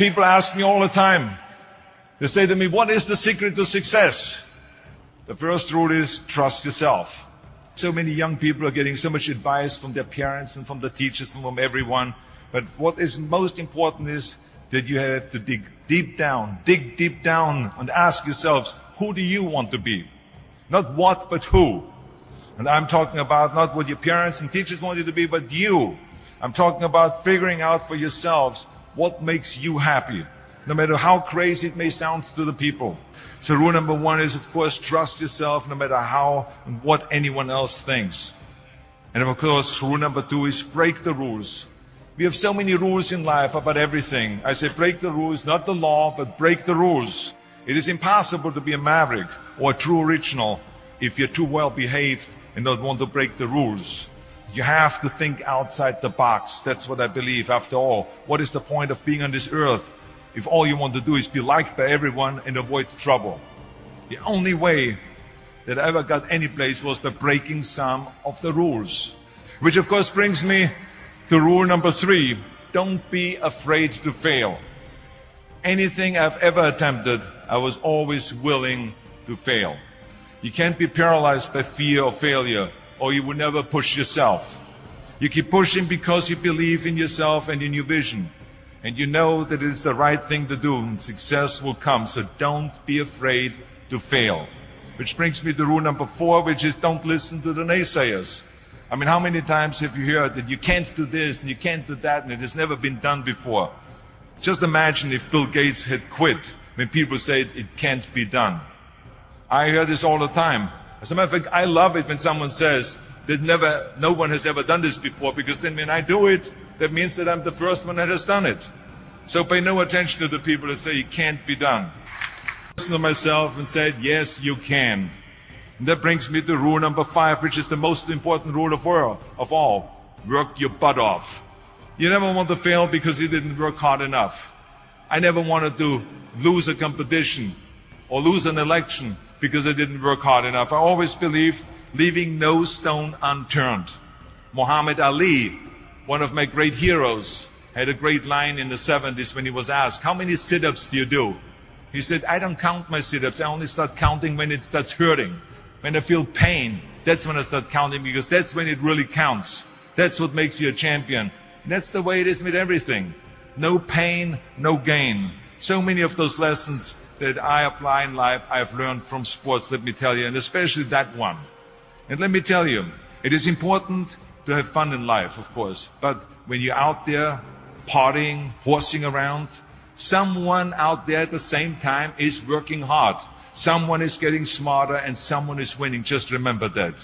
People ask me all the time. They say to me, what is the secret to success? The first rule is trust yourself. So many young people are getting so much advice from their parents and from the teachers and from everyone. But what is most important is that you have to dig deep down and ask yourselves, who do you want to be? Not what, but who. And I'm talking about not what your parents and teachers want you to be, but you. I'm talking about figuring out for yourselves what makes you happy, no matter how crazy it may sound to the people. So rule number one is, of course, trust yourself no matter how and what anyone else thinks. And of course, rule number two is break the rules. We have so many rules in life about everything. I say break the rules, not the law, but break the rules. It is impossible to be a maverick or a true original if you're too well behaved and don't want to break the rules. You have to think outside the box. That's what I believe. After all, what is the point of being on this earth if all you want to do is be liked by everyone and avoid trouble? The only way that I ever got any place was by breaking some of the rules. Which of course brings me to rule number three. Don't be afraid to fail. Anything I've ever attempted, I was always willing to fail. You can't be paralyzed by fear of failure, or you will never push yourself. You keep pushing because you believe in yourself and in your vision. And you know that it is the right thing to do, and success will come. So don't be afraid to fail. Which brings me to rule number four, which is don't listen to the naysayers. I mean, how many times have you heard that you can't do this and you can't do that and it has never been done before? Just imagine if Bill Gates had quit when people said it can't be done. I hear this all the time. As a matter of fact, I love it when someone says that no one has ever done this before, because then when I do it, that means that I'm the first one that has done it. So pay no attention to the people that say it can't be done. Listen to myself and said, yes, you can. And that brings me to rule number 5, which is the most important rule of all. Work your butt off. You never want to fail because you didn't work hard enough. I never wanted to lose a competition or lose an election because I didn't work hard enough. I always believed leaving no stone unturned. Muhammad Ali, one of my great heroes, had a great line in the 70s when he was asked, how many sit-ups do you do? He said, I don't count my sit-ups. I only start counting when it starts hurting. When I feel pain, that's when I start counting, because that's when it really counts. That's what makes you a champion. And that's the way it is with everything. No pain, no gain. So many of those lessons that I apply in life, I've learned from sports, let me tell you, and especially that one. And let me tell you, it is important to have fun in life, of course. But when you're out there partying, horsing around, someone out there at the same time is working hard. Someone is getting smarter and someone is winning. Just remember that.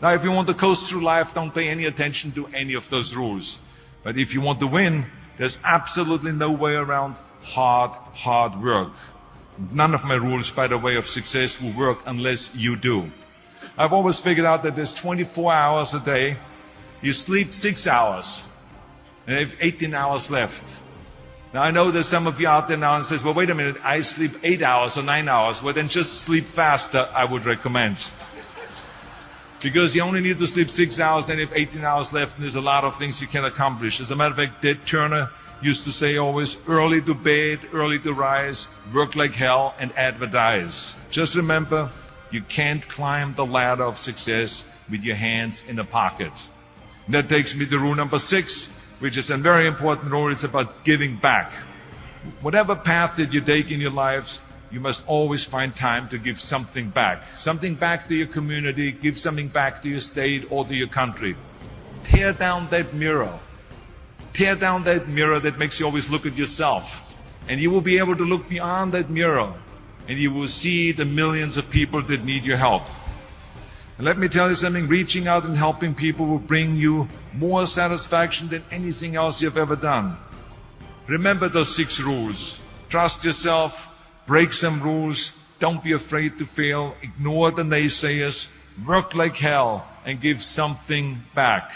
Now, if you want to coast through life, don't pay any attention to any of those rules. But if you want to win, there's absolutely no way around hard work. None of my rules, by the way, of success will work unless you do. I've always figured out that there's 24 hours a day. You sleep 6 hours and you have 18 hours left. Now, I know there's some of you out there now and says, well, wait a minute, I sleep 8 hours or 9 hours. Well, then just sleep faster, I would recommend. Because you only need to sleep 6 hours, then you have 18 hours left, and there's a lot of things you can accomplish. As a matter of fact, Ted Turner used to say always, early to bed, early to rise, work like hell, and advertise. Just remember, you can't climb the ladder of success with your hands in a pocket. And that takes me to rule number 6, which is a very important rule. It's about giving back. Whatever path that you take in your lives, you must always find time to give something back. Something back to your community, give something back to your state or to your country. Tear down that mirror. Tear down that mirror that makes you always look at yourself. And you will be able to look beyond that mirror. And you will see the millions of people that need your help. And let me tell you something, reaching out and helping people will bring you more satisfaction than anything else you've ever done. Remember those 6 rules. Trust yourself, break some rules, don't be afraid to fail, ignore the naysayers, work like hell, and give something back.